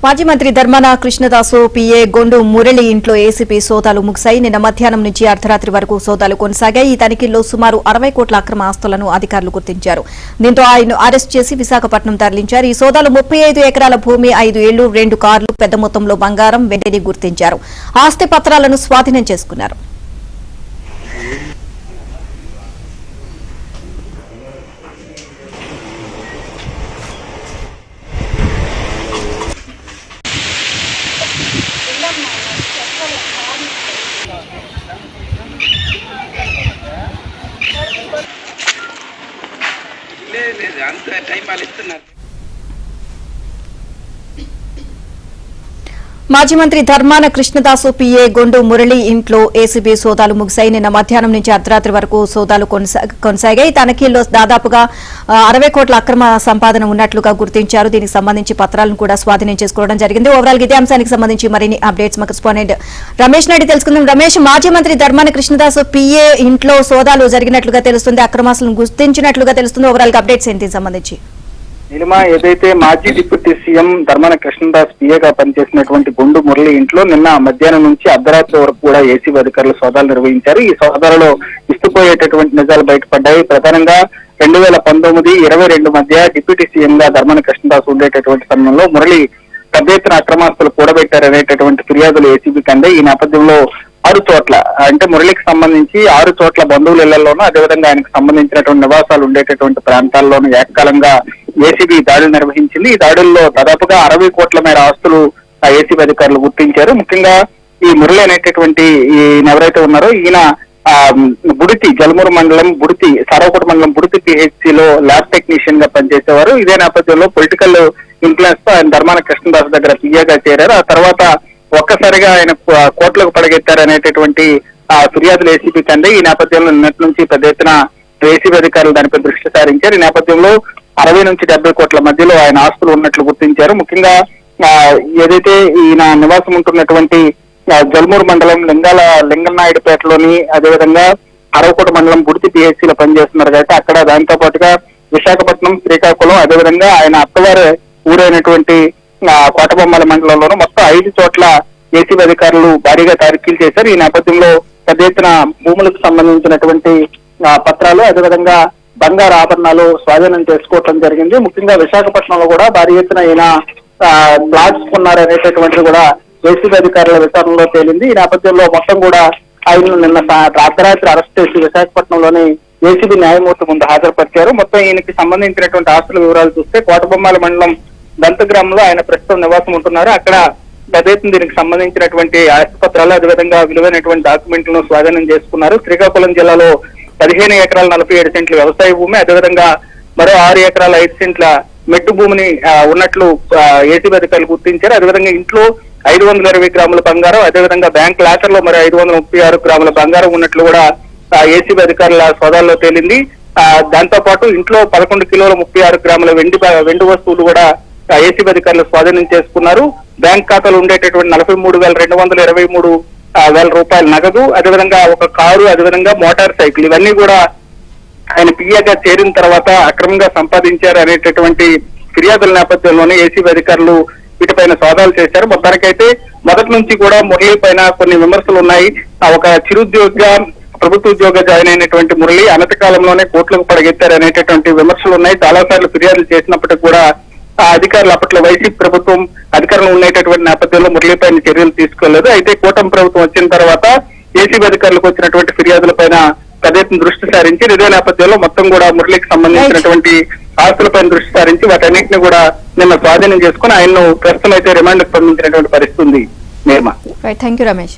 మాజీ మంత్రి ధర్మాన కృష్ణదాసు పిఏ గొండు మురళి ఇంట్లో ఏసీపీ సోదాలు ముగిశాయి. నిన్న మధ్యాహ్నం నుంచి అర్ధరాత్రి వరకు సోదాలు కొనసాగాయి. ఈ తనిఖీల్లో సుమారు 60 కోట్ల అక్రమ ఆస్తులను అధికారులు గుర్తించారు. దీంతో ఆయన్ను అరెస్ట్ చేసి విశాఖపట్నం తరలించారు. ఈ సోదాలు 35 ఎకరాల భూమి, 5 ఇళ్లు, 2 కార్లు, పెద్ద మొత్తంలో బంగారం, వెండిని గుర్తించారు. ఆస్తి పత్రాలను స్వాధీనం చేసుకున్నారు. అంత టైం వాళ్ళు ఇస్తున్నారు. మాజీ మంత్రి ధర్మాన కృష్ణదాసు పిఏ గొండు మురళి ఇంట్లో ఏసీబీ సోదాలు ముగిశాయి. నిన్న మధ్యాహ్నం నుంచి అర్ధరాత్రి వరకు సోదాలు కొనసాగాయి. తనిఖీల్లో దాదాపుగా 60 కోట్ల అక్రమ సంపాదన ఉన్నట్లుగా గుర్తించారు. దీనికి సంబంధించి పత్రాలను కూడా స్వాధీనం చేసుకోవడం జరిగింది. ఓవరాల్ ఇదే అంశానికి సంబంధించి మరిన్ని అప్డేట్స్ మాకు కరెస్పాండెంట్ రమేష్ నాయుడు తెలుసుకుందాం. రమేష్, మాజీ మంత్రి ధర్మాన కృష్ణదాసు పిఏ ఇంట్లో సోదాలు జరిగినట్లుగా తెలుస్తుంది, అక్రమాస్తులను గుర్తించినట్లుగా తెలుస్తుంది. ఓవరాల్ అప్డేట్స్ ఏంటి సంబంధించి? నీలిమ, ఏదైతే మాజీ డిప్యూటీ సీఎం ధర్మాన కృష్ణదాస్ పిఏగా పనిచేసినటువంటి గొండు మురళి ఇంట్లో నిన్న మధ్యాహ్నం నుంచి అర్ధరాత్రి వరకు కూడా ఏసీబీ అధికారులు సోదాలు నిర్వహించారు. ఈ సోదాలలో ఇస్తుపోయేటటువంటి నిజాలు బయటపడ్డాయి. ప్రధానంగా 2019-22 మధ్య డిప్యూటీ సీఎం గా ధర్మాన కృష్ణదాస్ ఉండేటటువంటి సమయంలో మురళి పెద్ద ఎత్తున అక్రమాస్తులు కూడబెట్టారనేటటువంటి ఫిర్యాదులు ఏసీబీకి అందాయి. ఈ నేపథ్యంలో 6 చోట్ల, అంటే మురళికి సంబంధించి 6 చోట్ల బంధువుల ఇళ్లలోనూ, అదేవిధంగా ఆయనకు సంబంధించినటువంటి నివాసాలు ఉండేటటువంటి ప్రాంతాల్లోనూ ఏకకాలంగా ఏసీబీ దాడులు నిర్వహించింది. ఈ దాడుల్లో దాదాపుగా 60 కోట్ల మేర ఆస్తులు ఏసీబీ అధికారులు గుర్తించారు. ముఖ్యంగా ఈ మురళి అనేటటువంటి ఈయన ఎవరైతే ఉన్నారో ఈయన బుడితి, జలమూరు మండలం బుడితి, సారవకోట మండలం బుడితి పిహెచ్సిలో ల్యాబ్ టెక్నీషియన్ గా పనిచేసేవారు. ఇదే నేపథ్యంలో పొలిటికల్ ఇన్ఫ్లుయెన్స్ తో ఆయన ధర్మాన కృష్ణదాస్ దగ్గర పిఏగా చేరారు. ఆ తర్వాత ఒక్కసారిగా ఆయన కోట్లకు పడగెత్తారనేటటువంటి ఫిర్యాదులు ఏసీబీకి అంది. ఈ నేపథ్యంలో నిన్నటి నుంచి పెద్ద ఎత్తున ఏసీబీ అధికారులు దానిపై దృష్టి సారించారు. ఈ నేపథ్యంలో 60 నుంచి 70 కోట్ల మధ్యలో ఆయన ఆస్తులు ఉన్నట్లు గుర్తించారు. ముఖ్యంగా ఏదైతే ఈయన నివాసం ఉంటున్నటువంటి జల్మూరు మండలం లింగనాయుడుపేటలోని, అదేవిధంగా అరవకోట మండలం బుడితి పిహెచ్సిలో పనిచేస్తున్నారు కాబట్టి అక్కడ, దాంతో పాటుగా విశాఖపట్నం, శ్రీకాకుళం, అదేవిధంగా ఆయన అత్తవారి ఊరైనటువంటి కోటబొమ్మల మండలంలోనూ మొత్తం 5 చోట్ల ఏసీబీ అధికారులు భారీగా తనిఖీలు చేశారు. ఈ నేపథ్యంలో పెద్ద ఎత్తున భూములకు సంబంధించినటువంటి పత్రాలు, అదేవిధంగా బంగారు ఆభరణాలు స్వాధీనం చేసుకోవడం జరిగింది. ముఖ్యంగా విశాఖపట్నంలో కూడా భారీ ఎత్తున ఈయన ప్లాట్స్ కొన్నారనేటటువంటిది కూడా ఏసీబీ అధికారుల విచారణలో తేలింది. ఈ నేపథ్యంలో మొత్తం కూడా ఆయనను నిన్న అర్ధరాత్రి అరెస్ట్ చేసి విశాఖపట్నంలోని ఏసీబీ న్యాయమూర్తి ముందు హాజరుపరిచారు. మొత్తం ఈయనకి సంబంధించినటువంటి ఆస్తుల వివరాలు చూస్తే కోటబొమ్మాల మండలం దంతగ్రామంలో ఆయన ప్రస్తుతం నివాసం ఉంటున్నారు. అక్కడ పెద్ద ఎత్తున దీనికి సంబంధించినటువంటి ఆస్తి పత్రాలు, అదేవిధంగా విలువైనటువంటి డాక్యుమెంట్లను స్వాధీనం చేసుకున్నారు. శ్రీకాకుళం జిల్లాలో 15 ఎకరాల 47 సెంట్ల వ్యవసాయ భూమి, అదేవిధంగా మరో 6 ఎకరాల 5 సెంట్ల మెట్టు భూమిని ఉన్నట్లు ఏసీబీ అధికారులు గుర్తించారు. అదేవిధంగా ఇంట్లో 520 గ్రాముల బంగారం, అదేవిధంగా బ్యాంక్ లాకర్ లో మరి 536 గ్రాముల బంగారం ఉన్నట్లు కూడా ఏసీబీ అధికారుల సోదాల్లో తేలింది. దాంతో పాటు ఇంట్లో 11 కిలోల 36 గ్రాముల వెండి వస్తువులు కూడా ఏసీబీ అధికారులు స్వాధీనం చేసుకున్నారు. బ్యాంక్ ఖాతాలో ఉండేటటువంటి 43,223 రూపాయల నగదు, అదేవిధంగా ఒక కారు, అదేవిధంగా మోటార్ సైకిల్, ఇవన్నీ కూడా ఆయన పిఏగా చేరిన తర్వాత అక్రమంగా సంపాదించారు అనేటటువంటి ఫిర్యాదుల నేపథ్యంలోనే ఏసీబీ అధికారులు వీటిపైన సోదాలు చేశారు. మొత్తానికైతే మొదటి నుంచి కూడా మురళి పైన కొన్ని విమర్శలు ఉన్నాయి. ఒక చిరుద్యోగిగా ప్రభుత్వ ఉద్యోగ జాయిన్ అయినటువంటి మురళి అనతి కాలంలోనే కోట్లకు పడగెత్తారు అనేటటువంటి విమర్శలు ఉన్నాయి. చాలా సార్లు ఫిర్యాదులు చేసినప్పటికీ కూడా అధికారులు, అప్పట్లో వైసీపీ ప్రభుత్వం అధికారంలో ఉండేటటువంటి నేపథ్యంలో మురళిపైన చర్యలు తీసుకోలేదు. అయితే కూటమి ప్రభుత్వం వచ్చిన తర్వాత ఏసీబీ అధికారులకు వచ్చినటువంటి ఫిర్యాదులపైన పెద్ద ఎత్తున దృష్టి సారించి ఇదే నేపథ్యంలో మొత్తం కూడా మురళికి సంబంధించినటువంటి ఆస్తులపైన దృష్టి సారించి వాటన్నింటినీ కూడా నిన్న స్వాధీనం చేసుకుని ఆయన్ను ప్రస్తుతం అయితే రిమాండ్కు పంపించినటువంటి పరిస్థితి ఉంది. Thank you Ramesh.